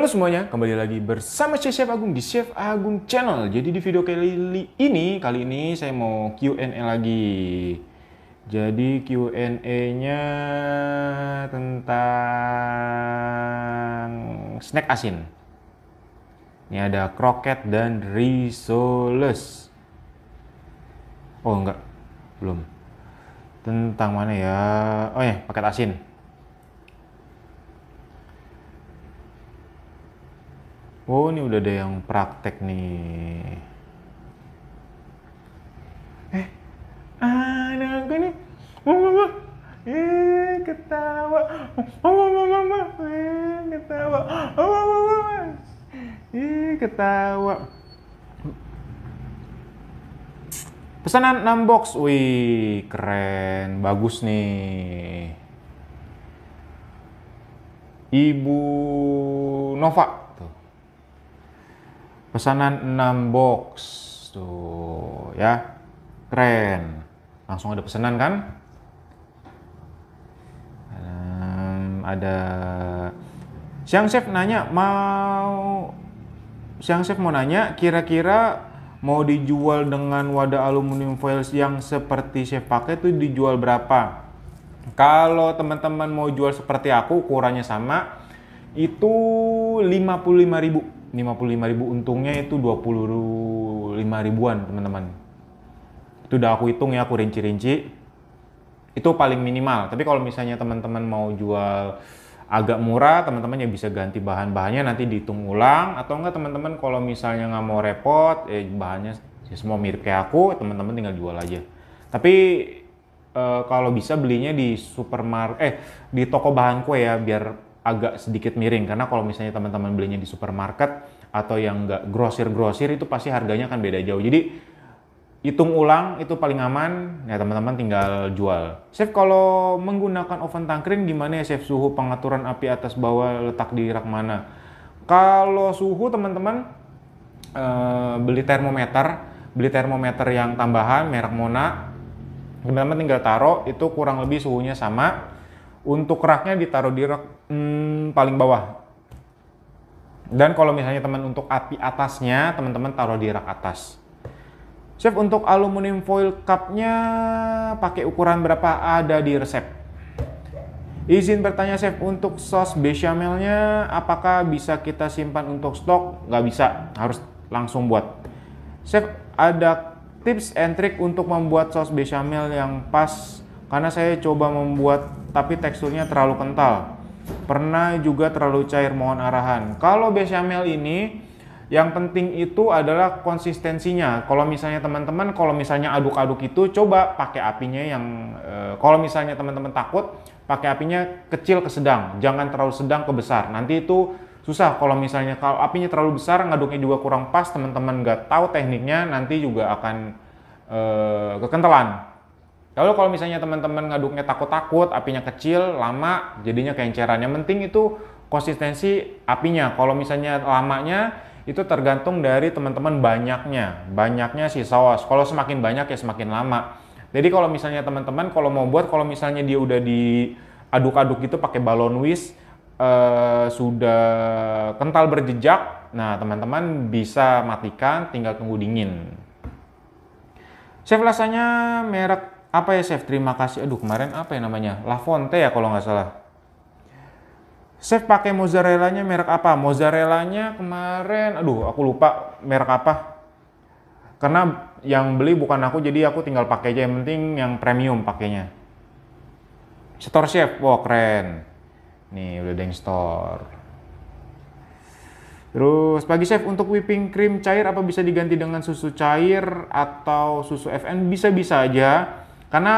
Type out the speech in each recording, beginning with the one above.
semuanya, kembali lagi bersama saya Chef Agung di Chef Agung Channel. Jadi di video kali ini saya mau Q&A lagi. Jadi Q&A-nya tentang snack asin. Ini ada kroket dan risoles. Oh enggak, belum. Tentang mana ya? Oh ya, paket asin. Oh, ini udah ada yang praktek nih. Anakku nih, mama, ketawa, mama, ketawa, mama, ketawa. Pesanan 6 box, wih, keren, bagus nih. Ibu Nova. Pesanan 6 box tuh ya, keren. Langsung ada pesanan kan? Ada Siang Chef mau nanya kira-kira mau dijual dengan wadah aluminium foil yang seperti Chef pakai tuh dijual berapa? Kalau teman-teman mau jual seperti aku, ukurannya sama, itu 55.000. 55.000, untungnya itu 25 ribuan teman-teman. Itu udah aku hitung ya, aku rinci-rinci. Itu paling minimal. Tapi kalau misalnya teman-teman mau jual agak murah, teman-teman ya bisa ganti bahan-bahannya, nanti dihitung ulang. Atau enggak teman-teman kalau misalnya nggak mau repot, bahannya ya semua mirip kayak aku, teman-teman tinggal jual aja. Tapi kalau bisa belinya di di toko bahan kue ya, biar agak sedikit miring, karena kalau misalnya teman-teman belinya di supermarket atau yang nggak grosir itu pasti harganya akan beda jauh. Jadi hitung ulang itu paling aman ya, teman-teman tinggal jual. Chef, kalau menggunakan oven tangkring gimana ya Chef, suhu pengaturan api atas bawah letak di rak mana? Kalau suhu teman-teman beli termometer yang tambahan merek Mona, teman-teman tinggal taruh, itu kurang lebih suhunya sama. Untuk raknya ditaruh di rak paling bawah. Dan kalau misalnya untuk api atasnya, teman-teman taruh di rak atas. Chef, untuk aluminium foil cupnya pakai ukuran berapa? Ada di resep. Izin bertanya Chef, untuk sos bechamelnya apakah bisa kita simpan untuk stok? Nggak bisa, harus langsung buat. Chef, ada tips and trick untuk membuat sos bechamel yang pas? Karena saya coba membuat tapi teksturnya terlalu kental. Pernah juga terlalu cair, mohon arahan. Kalau bechamel ini yang penting itu adalah konsistensinya. Kalau misalnya teman-teman aduk-aduk itu coba pakai apinya yang kalau misalnya teman-teman takut, pakai apinya kecil ke sedang, jangan terlalu sedang ke besar. Nanti itu susah. Kalau apinya terlalu besar, ngaduknya juga kurang pas, teman-teman nggak tahu tekniknya, nanti juga akan kekentalan. Kalau misalnya teman-teman ngaduknya takut-takut, apinya kecil, lama, jadinya keenceran. Yang penting itu konsistensi apinya. Kalau misalnya lamanya, itu tergantung dari teman-teman banyaknya si saus. Kalau semakin banyak ya semakin lama. Jadi kalau misalnya teman-teman kalau mau buat, kalau misalnya dia udah diaduk-aduk gitu pakai balon whisk, sudah kental berjejak, nah teman-teman bisa matikan, tinggal tunggu dingin. Chef, rasanya merek apa ya Chef? Terima kasih. Aduh, kemarin apa ya namanya? La Fonte ya kalau nggak salah. Chef, pakai mozzarellanya merek apa? Mozzarellanya kemarin, aduh aku lupa merek apa. Karena yang beli bukan aku, jadi aku tinggal pakai aja. Yang penting yang premium pakainya. Store Chef, wah keren. Nih udah ada yang store. Terus pagi Chef, untuk whipping cream cair apa bisa diganti dengan susu cair atau susu FN? Bisa-bisa aja. Karena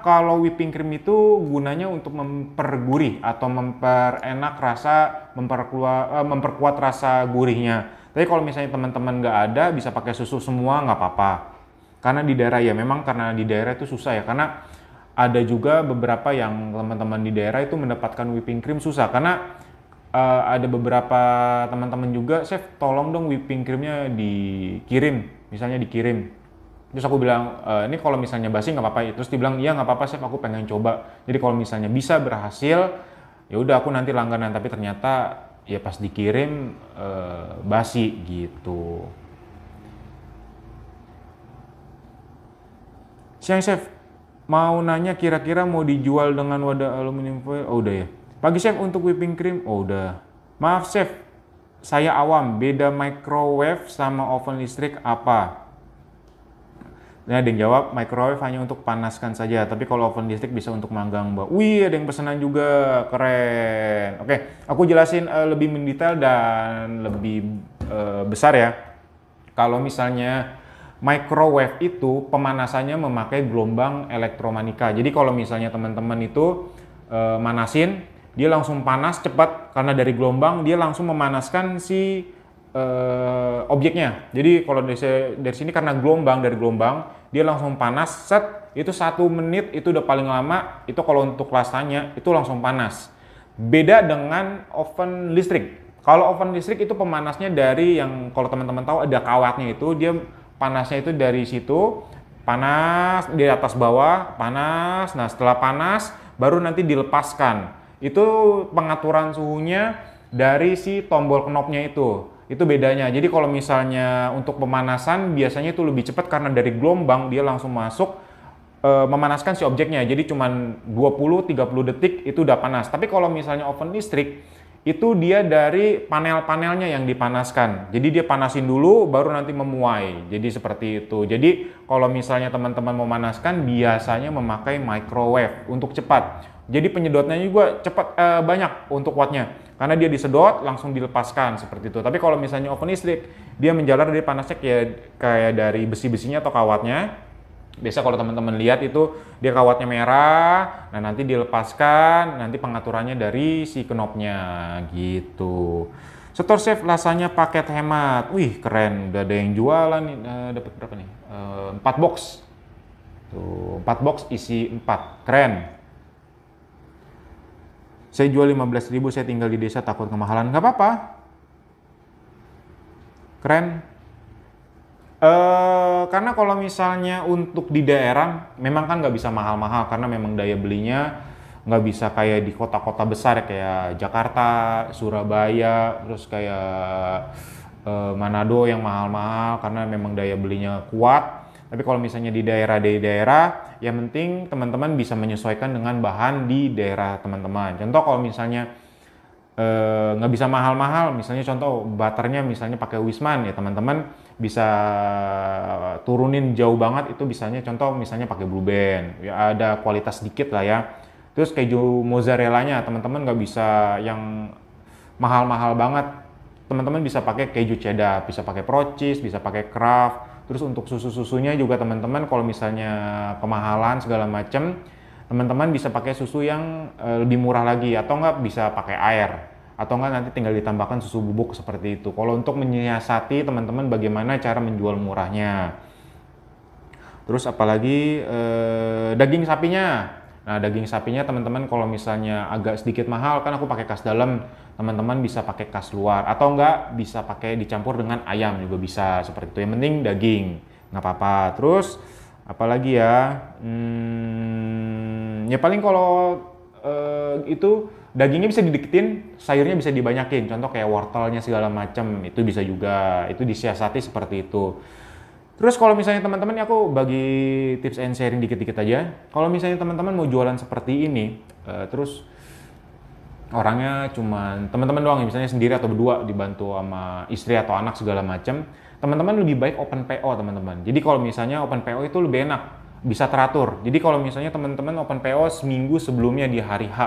kalau whipping cream itu gunanya untuk mempergurih atau memperenak rasa, memperkuat rasa gurihnya. Tapi kalau misalnya teman-teman nggak ada, bisa pakai susu semua nggak apa-apa. Karena di daerah ya, memang karena di daerah itu susah ya. Karena ada juga beberapa yang teman-teman di daerah itu mendapatkan whipping cream susah. Karena ada beberapa teman-teman juga, Chef tolong dong whipping creamnya dikirim, misalnya dikirim. Terus aku bilang, ini kalau misalnya basi nggak apa-apa. Terus dibilang, iya nggak apa-apa Chef, aku pengen coba. Jadi kalau misalnya bisa berhasil, ya udah aku nanti langganan. Tapi ternyata ya pas dikirim basi gitu. Siang chef, mau nanya kira-kira mau dijual dengan wadah aluminium foil? Oh udah ya. Pagi chef, untuk whipping cream? Oh udah. Maaf chef, saya awam, beda microwave sama oven listrik apa? Nah, ada yang jawab microwave hanya untuk panaskan saja, tapi kalau oven listrik bisa untuk manggang, Mbak. Wih, ada yang pesanan juga, keren. Oke, aku jelasin lebih mendetail dan lebih besar ya. Kalau misalnya microwave itu pemanasannya memakai gelombang elektromanika. Jadi kalau misalnya teman-teman itu manasin, dia langsung panas cepat karena dari gelombang dia langsung memanaskan si objeknya. Jadi kalau dari sini karena dari gelombang dia langsung panas, set itu 1 menit itu udah paling lama. Itu kalau untuk rasanya itu langsung panas. Beda dengan oven listrik. Kalau oven listrik itu pemanasnya dari yang kalau teman-teman tahu ada kawatnya itu, dia panasnya itu dari situ, panas di atas bawah, panas. Nah setelah panas baru nanti dilepaskan. Itu pengaturan suhunya dari si tombol knopnya itu bedanya. Jadi kalau misalnya untuk pemanasan biasanya itu lebih cepat karena dari gelombang dia langsung masuk memanaskan si objeknya. Jadi cuman 20-30 detik itu udah panas. Tapi kalau misalnya oven listrik itu dia dari panel-panelnya yang dipanaskan. Jadi dia panasin dulu baru nanti memuai. Jadi seperti itu. Jadi kalau misalnya teman-teman memanaskan biasanya memakai microwave untuk cepat. Jadi penyedotnya juga cepat banyak untuk wattnya. Karena dia disedot langsung dilepaskan seperti itu. Tapi kalau misalnya oven listrik dia menjalar dari panasnya kayak dari besi-besinya atau kawatnya. Biasa kalau teman-teman lihat itu dia kawatnya merah, nah nanti dilepaskan, nanti pengaturannya dari si knopnya gitu. Store chef rasanya paket hemat, wih keren, udah ada yang jualan nih, dapat berapa nih? 4 box, tuh 4 box isi 4, keren. Saya jual 15.000, saya tinggal di desa takut kemahalan, nggak apa-apa, keren. Karena kalau misalnya untuk di daerah memang kan nggak bisa mahal-mahal karena memang daya belinya nggak bisa kayak di kota-kota besar kayak Jakarta, Surabaya, terus kayak Manado yang mahal-mahal karena memang daya belinya kuat. Tapi kalau misalnya di daerah, yang penting teman-teman bisa menyesuaikan dengan bahan di daerah teman-teman. Contoh kalau misalnya nggak bisa mahal-mahal, misalnya contoh butternya misalnya pakai Wisman ya teman-teman bisa turunin jauh banget itu bisanya contoh misalnya pakai Blue Band ya ada kualitas sedikit lah ya. Terus keju mozzarellanya teman-teman nggak bisa yang mahal-mahal banget, teman-teman bisa pakai keju cheddar, bisa pakai Pro Cheese, bisa pakai Kraft. Terus untuk susu-susunya juga teman-teman kalau misalnya kemahalan segala macam, teman-teman bisa pakai susu yang lebih murah lagi atau nggak bisa pakai air atau nggak nanti tinggal ditambahkan susu bubuk seperti itu. Kalau untuk menyiasati teman-teman bagaimana cara menjual murahnya. Terus apalagi daging sapinya. Nah daging sapinya teman-teman kalau misalnya agak sedikit mahal kan aku pakai kas dalam, teman-teman bisa pakai kas luar atau enggak bisa pakai dicampur dengan ayam juga bisa seperti itu. Yang penting daging nggak apa-apa. Terus apalagi ya, ya paling kalau itu dagingnya bisa dideketin, sayurnya bisa dibanyakin. Contoh kayak wortelnya segala macam itu bisa juga. Itu disiasati seperti itu. Terus kalau misalnya teman-teman, aku bagi tips and sharing dikit-dikit aja. Kalau misalnya teman-teman mau jualan seperti ini, terus orangnya cuman teman-teman doang, misalnya sendiri atau berdua dibantu sama istri atau anak segala macam, teman-teman lebih baik open PO teman-teman. Jadi kalau misalnya open PO itu lebih enak, bisa teratur. Jadi kalau misalnya teman-teman open PO seminggu sebelumnya di hari H,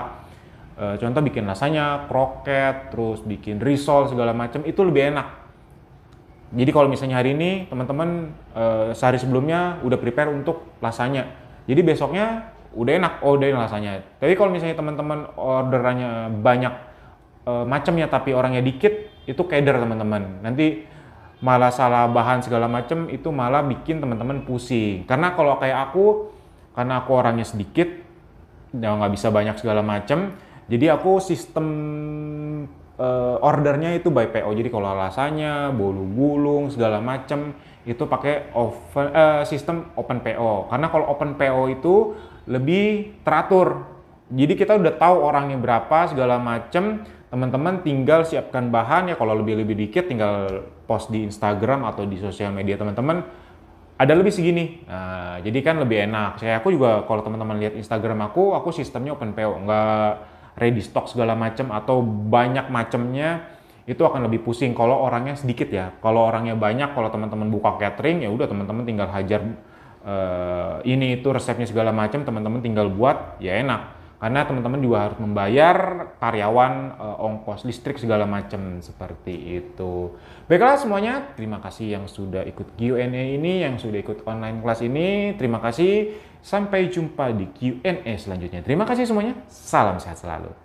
contoh bikin lasanya, kroket, terus bikin risol segala macam itu lebih enak. Jadi kalau misalnya hari ini teman-teman sehari sebelumnya udah prepare untuk lasanya, jadi besoknya udah enak, oh udah lasanya. Tapi kalau misalnya teman-teman orderannya banyak macamnya tapi orangnya dikit, itu keder teman-teman. Nanti malah salah bahan segala macam itu malah bikin teman-teman pusing. Karena kalau kayak aku, karena aku orangnya sedikit, nggak bisa banyak segala macam. Jadi aku sistem ordernya itu by PO. Jadi kalau alasannya, bolu gulung segala macam itu pakai sistem open PO. Karena kalau open PO itu lebih teratur. Jadi kita udah tahu orangnya berapa segala macam. teman-teman tinggal siapkan bahan ya, kalau lebih dikit tinggal post di Instagram atau di sosial media teman-teman, ada lebih segini. Nah, jadi kan lebih enak. Aku juga kalau teman-teman lihat Instagram aku sistemnya open PO, nggak ready stock segala macam atau banyak macamnya, itu akan lebih pusing kalau orangnya sedikit ya. Kalau orangnya banyak, kalau teman-teman buka catering ya udah teman-teman tinggal hajar ini itu resepnya segala macam, teman-teman tinggal buat ya enak. Karena teman-teman juga harus membayar karyawan, ongkos listrik segala macam seperti itu. Baiklah semuanya, terima kasih yang sudah ikut Q&A ini, yang sudah ikut online kelas ini. Terima kasih, sampai jumpa di Q&A selanjutnya. Terima kasih semuanya, salam sehat selalu.